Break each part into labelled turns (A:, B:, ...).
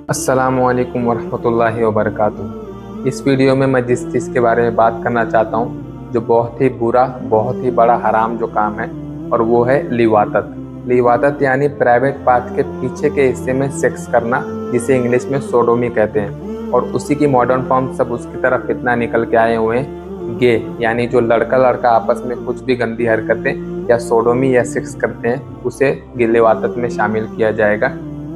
A: अस्सलामुअलैकुम वरहमतुल्लाहि वबरकातुहू। इस वीडियो में मैं जिस चीज़ के बारे में बात करना चाहता हूँ, जो बहुत ही बुरा, बहुत ही बड़ा हराम जो काम है, और वो है लिवातत। लिवातत यानी प्राइवेट पार्ट के पीछे के हिस्से में सेक्स करना, जिसे इंग्लिश में सोडोमी कहते हैं। और उसी की मॉडर्न फॉर्म सब उसकी तरफ इतना निकल के आए हुए हैं। गे यानी जो लड़का लड़का आपस में कुछ भी गंदी हरकतें या सोडोमी या सेक्स करते हैं, उसे लिवातत में शामिल किया जाएगा।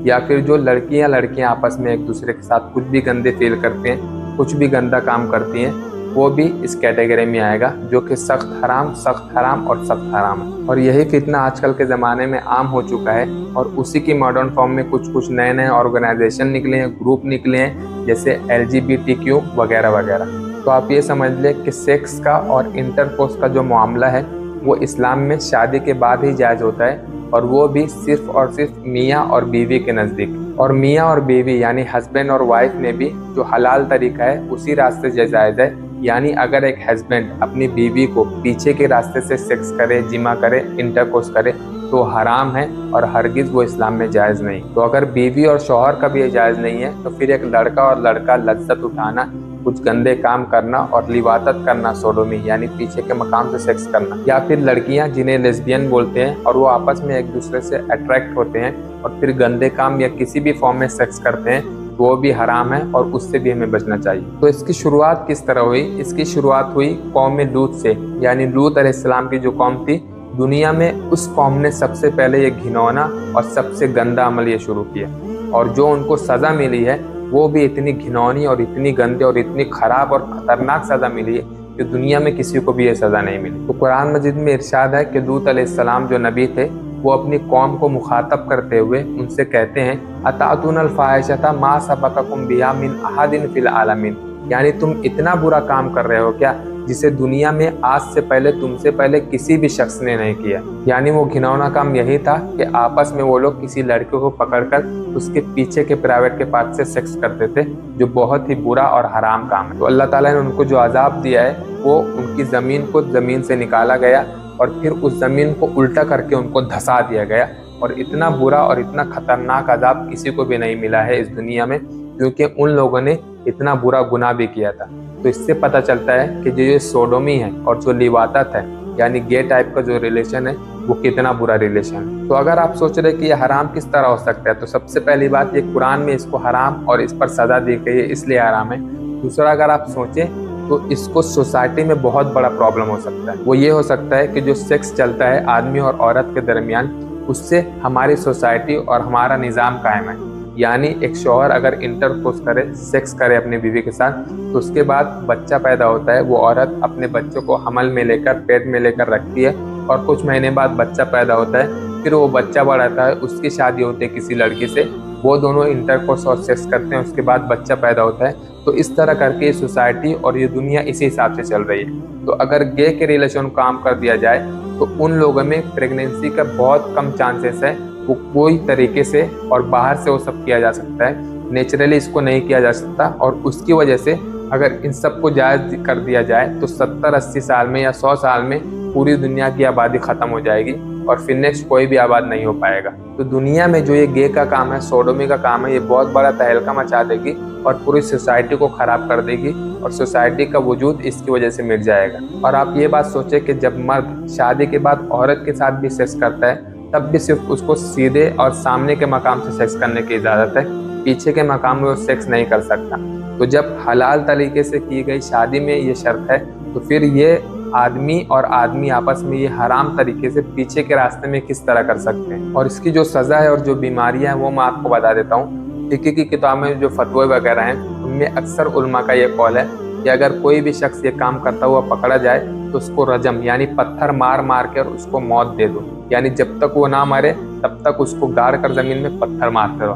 A: या फिर जो लड़कियां लड़कियां आपस में एक दूसरे के साथ कुछ भी गंदे फील करते हैं, कुछ भी गंदा काम करती हैं, वो भी इस कैटेगरी में आएगा, जो कि सख्त हराम और सख्त हराम है। और यही फितना आजकल के ज़माने में आम हो चुका है। और उसी की मॉडर्न फॉर्म में कुछ कुछ नए नए ऑर्गेनाइजेशन निकले हैं, ग्रुप निकले हैं, जैसे LGBTQ वगैरह वगैरह। तो आप ये समझ लें कि सेक्स का और इंटरकोर्स का जो मामला है, वो इस्लाम में शादी के बाद ही जायज़ होता है, और वो भी सिर्फ और सिर्फ मियाँ और बीवी के नज़दीक। और मियाँ और बीवी यानी हस्बैंड और वाइफ में भी जो हलाल तरीका है, उसी रास्ते से जायज़ है। यानी अगर एक हस्बैंड अपनी बीवी को पीछे के रास्ते से सेक्स करे, जिमा करे, इंटरकोर्स करे, तो हराम है और हरगिज़ वो इस्लाम में जायज़ नहीं। तो अगर बीवी और शौहर का भी जायज़ नहीं है, तो फिर एक लड़का और लड़का लज्जत उठाना, कुछ गंदे काम करना और लिवातत करना, सोडोमी यानी पीछे के मकाम से सेक्स करना, या फिर लड़कियां जिन्हें लेस्बियन बोलते हैं और वो आपस में एक दूसरे से अट्रैक्ट होते हैं और फिर गंदे काम या किसी भी फॉर्म में सेक्स करते हैं, वो भी हराम है और उससे भी हमें बचना चाहिए। तो इसकी शुरुआत किस तरह हुई? इसकी शुरुआत हुई कौम लूत से, यानी लूत अलैहिस्सलाम की जो कौम थी दुनिया में, उस कौम ने सबसे पहले ये घिनौना और सबसे गंदा अमल ये शुरू किया। और जो उनको सज़ा मिली है, वो भी इतनी घिनौनी और इतनी गंदे और इतनी खराब और खतरनाक सज़ा मिली है कि दुनिया में किसी को भी ये सज़ा नहीं मिली। तो कुरान मजीद में इरशाद है कि लूत अलैहिस्सलाम जो नबी थे, वो अपनी कौम को मुखातब करते हुए उनसे कहते हैं, अतातुनल फाहिशता मा सबक़कुम बिहा मिन अहदिन फिल आलमीन, यानी तुम इतना बुरा काम कर रहे हो क्या, जिसे दुनिया में आज से पहले तुमसे पहले किसी भी शख्स ने नहीं किया। यानी वो घिनौना काम यही था कि आपस में वो लोग किसी लड़के को पकड़कर उसके पीछे के प्राइवेट के पार्ट से सेक्स करते थे, जो बहुत ही बुरा और हराम काम है। तो अल्लाह ताला ने उनको जो अजाब दिया है, वो उनकी ज़मीन को ज़मीन से निकाला गया और फिर उस ज़मीन को उल्टा करके उनको धंसा दिया गया। और इतना बुरा और इतना खतरनाक अजाब किसी को भी नहीं मिला है इस दुनिया में, क्योंकि उन लोगों ने इतना बुरा गुनाह भी किया था। तो इससे पता चलता है कि जो ये सोडोमी है और जो लिवातत है, यानी गे टाइप का जो रिलेशन है, वो कितना बुरा रिलेशन है। तो अगर आप सोच रहे कि ये हराम किस तरह हो सकता है, तो सबसे पहली बात, ये कुरान में इसको हराम और इस पर सज़ा दी गई है, इसलिए हराम है। दूसरा, अगर आप सोचें तो इसको सोसाइटी में बहुत बड़ा प्रॉब्लम हो सकता है। वो ये हो सकता है कि जो सेक्स चलता है आदमी और औरत के दरमियान, उससे हमारी सोसाइटी और हमारा निज़ाम कायम है। यानी एक शौहर अगर इंटरकोर्स करे, सेक्स करे अपनी बीवी के साथ, तो उसके बाद बच्चा पैदा होता है, वो औरत अपने बच्चों को हमल में लेकर, पेट में लेकर रखती है, और कुछ महीने बाद बच्चा पैदा होता है। फिर वो बच्चा बढ़ाता है, उसकी शादी होती है किसी लड़की से, वो दोनों इंटरकोर्स और सेक्स करते हैं, उसके बाद बच्चा पैदा होता है। तो इस तरह करके ये सोसाइटी और ये दुनिया इसी हिसाब से चल रही है। तो अगर गे के रिलेशन को काम कर दिया जाए, तो उन लोगों में प्रेगनेंसी का बहुत कम चांसेस है। वो कोई तरीके से और बाहर से वो सब किया जा सकता है, नेचुरली इसको नहीं किया जा सकता। और उसकी वजह से अगर इन सब को जायज़ कर दिया जाए, तो 70-80 साल में या 100 साल में पूरी दुनिया की आबादी ख़त्म हो जाएगी और फिर नेक्स्ट कोई भी आबाद नहीं हो पाएगा। तो दुनिया में जो ये गे का काम है, सोडोमी का काम है, ये बहुत बड़ा तहलका मचा देगी और पूरी सोसाइटी को ख़राब कर देगी, और सोसाइटी का वजूद इसकी वजह से मिट जाएगा। और आप ये बात सोचें कि जब मर्द शादी के बाद औरत के साथ भी सेक्स करता है, तब भी सिर्फ उसको सीधे और सामने के मकाम से सेक्स करने की इजाज़त है, पीछे के मकाम में वो सेक्स नहीं कर सकता। तो जब हलाल तरीके से की गई शादी में ये शर्त है, तो फिर ये आदमी और आदमी आपस में ये हराम तरीके से पीछे के रास्ते में किस तरह कर सकते हैं। और इसकी जो सज़ा है और जो बीमारियां हैं, वो मैं आपको बता देता हूँ। फिक़्ह की किताब में जो फतवे वगैरह हैं, उनमें अक्सर उलमा का ये कौल है कि अगर कोई भी शख्स ये काम करता हुआ पकड़ा जाए, तो उसको रजम यानी पत्थर मार मार कर उसको मौत दे दो। यानी जब तक वो ना मरे तब तक उसको गाड़ कर ज़मीन में पत्थर मारते रहो।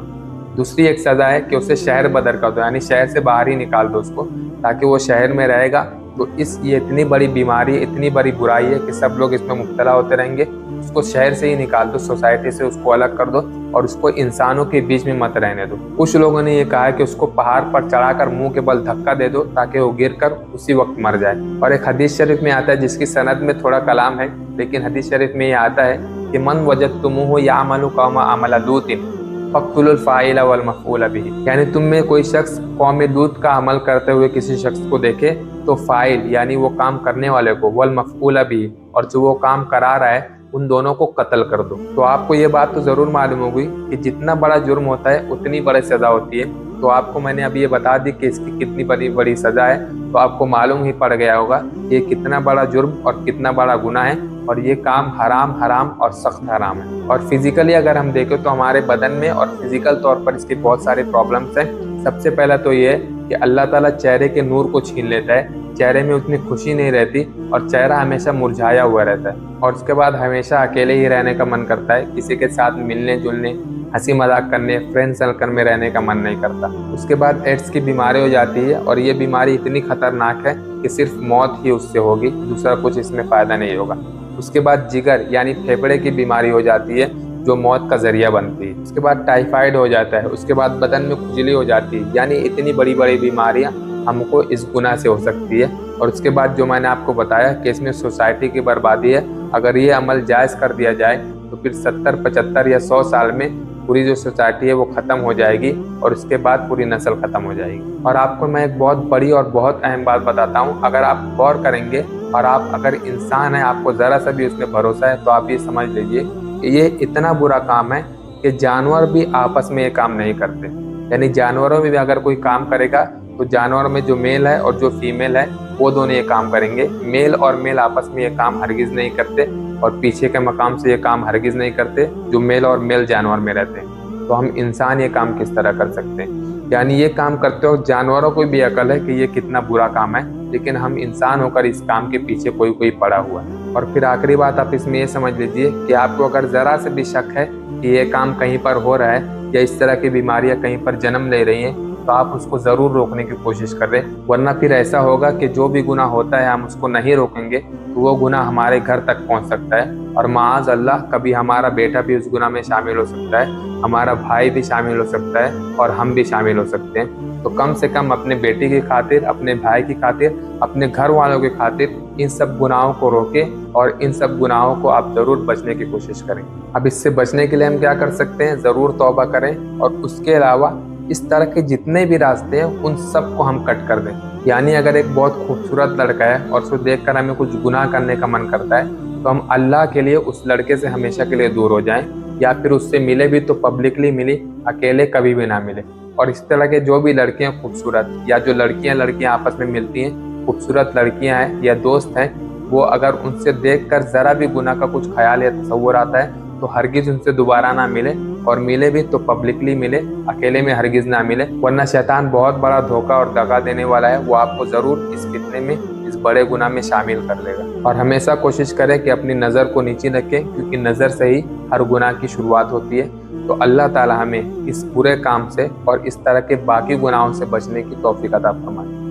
A: दूसरी एक सज़ा है कि उसे शहर बदर कर दो, यानी शहर से बाहर ही निकाल दो उसको, ताकि वो शहर में रहेगा तो ये इतनी बड़ी बीमारी, इतनी बड़ी बुराई है कि सब लोग इसमें मुब्तला होते रहेंगे। उसको शहर से ही निकाल दो, सोसाइटी से उसको अलग कर दो और उसको इंसानों के बीच में मत रहने दो। कुछ लोगों ने ये कहा है कि उसको पहाड़ पर चढ़ाकर मुंह के बल धक्का दे दो ताकि वो गिरकर उसी वक्त मर जाए। और एक हदीस शरीफ में आता है, जिसकी सनद में थोड़ा कलाम है, लेकिन हदीस शरीफ में ये आता है कि मन वजदतुमूहु यामलु कौमा अमल लूतिन फक्तुलुल फाइल वल मफऊल बिही, यानी तुम में कोई शख्स कौम लूत का अमल करते हुए किसी शख्स को देखे तो फाइल यानी वो काम करने वाले को, वल मफऊल बिही और जो वो काम करा रहा है, उन दोनों को कत्ल कर दो। तो आपको ये बात तो जरूर मालूम होगी कि जितना बड़ा जुर्म होता है उतनी बड़ी सजा होती है। तो आपको मैंने अभी ये बता दी कि इसकी कितनी बड़ी बड़ी सजा है, तो आपको मालूम ही पड़ गया होगा ये कितना बड़ा जुर्म और कितना बड़ा गुनाह है, और ये काम हराम हराम और सख्त हराम है। और फिजिकली अगर हम देखें तो हमारे बदन में और फिजिकल तौर पर इसके बहुत सारे प्रॉब्लम्स हैं। सबसे पहला तो ये है कि अल्लाह ताला चेहरे के नूर को छीन लेता है, चेहरे में उतनी खुशी नहीं रहती और चेहरा हमेशा मुरझाया हुआ रहता है। और उसके बाद हमेशा अकेले ही रहने का मन करता है, किसी के साथ मिलने जुलने, हंसी मजाक करने, फ्रेंड सर्कल में रहने का मन नहीं करता। उसके बाद एड्स की बीमारी हो जाती है, और ये बीमारी इतनी खतरनाक है कि सिर्फ मौत ही उससे होगी, दूसरा कुछ इसमें फायदा नहीं होगा। उसके बाद जिगर यानी फेफड़े की बीमारी हो जाती है जो मौत का जरिया बनती है। उसके बाद टाइफाइड हो जाता है। उसके बाद बदन में खुजली हो जाती है, यानी इतनी बड़ी बड़ी बीमारियां हमको इस गुनाह से हो सकती है। और उसके बाद जो मैंने आपको बताया कि इसमें सोसाइटी की बर्बादी है। अगर ये अमल जायज़ कर दिया जाए तो फिर 70, 75 या 100 साल में पूरी जो सोसाइटी है वो ख़त्म हो जाएगी, और उसके बाद पूरी नस्ल ख़त्म हो जाएगी। और आपको मैं एक बहुत बड़ी और बहुत अहम बात बताता हूँ, अगर आप गौर करेंगे और आप अगर इंसान है, आपको ज़रा सा भी उसमें भरोसा है, तो आप ये समझ लीजिए कि ये इतना बुरा काम है कि जानवर भी आपस में ये काम नहीं करते। यानी जानवरों में भी अगर कोई काम करेगा तो जानवर में जो मेल है और जो फीमेल है वो दोनों ये काम करेंगे। मेल और मेल आपस में ये काम हरगिज़ नहीं करते, और पीछे के मकाम से ये काम हरगिज़ नहीं करते जो मेल और मेल जानवर में रहते हैं। तो हम इंसान ये काम किस तरह कर सकते हैं? यानी ये काम करते हो जानवरों को भी अकल है कि ये कितना बुरा काम है, लेकिन हम इंसान होकर इस काम के पीछे कोई कोई पड़ा हुआ है। और फिर आखिरी बात आप इसमें ये समझ लीजिए कि आपको अगर ज़रा से भी शक है कि ये काम कहीं पर हो रहा है या इस तरह की बीमारियां कहीं पर जन्म ले रही हैं, तो आप उसको ज़रूर रोकने की कोशिश कर रहे हैं। वरना फिर ऐसा होगा कि जो भी गुनाह होता है हम उसको नहीं रोकेंगे तो वो गुनाह हमारे घर तक पहुंच सकता है, और माज़ अल्लाह कभी हमारा बेटा भी उस गुनाह में शामिल हो सकता है, हमारा भाई भी शामिल हो सकता है, और हम भी शामिल हो सकते हैं। तो कम से कम अपने बेटे की खातिर, अपने भाई की खातिर, अपने घर वालों की खातिर इन सब गुनाहों को रोकें, और इन सब गुनाहों को आप ज़रूर बचने की कोशिश करें। अब इससे बचने के लिए हम क्या कर सकते हैं? ज़रूर तौबा करें, और उसके अलावा इस तरह के जितने भी रास्ते हैं उन सब को हम कट कर दें। यानी अगर एक बहुत खूबसूरत लड़का है और उसको देखकर हमें कुछ गुनाह करने का मन करता है, तो हम अल्लाह के लिए उस लड़के से हमेशा के लिए दूर हो जाएं, या फिर उससे मिले भी तो पब्लिकली मिली, अकेले कभी भी ना मिले। और इस तरह के जो भी लड़कियां खूबसूरत, या जो लड़कियां आपस में मिलती हैं, खूबसूरत लड़कियां हैं या दोस्त हैं, वो अगर उनसे देखकर ज़रा भी गुनाह का कुछ ख्याल या तसव्वुर आता है तो हरगिज़ उनसे दोबारा ना मिले, और मिले भी तो पब्लिकली मिले, अकेले में हरगिज़ ना मिले। वरना शैतान बहुत बड़ा धोखा और दगा देने वाला है, वो आपको ज़रूर इस फितने में, इस बड़े गुनाह में शामिल कर लेगा। और हमेशा कोशिश करें कि अपनी नज़र को नीचे रखें, क्योंकि नज़र से ही हर गुनाह की शुरुआत होती है। तो अल्लाह ताला हमें इस बुरे काम से और इस तरह के बाकी गुनाहों से बचने की तौफीक अता फरमाए।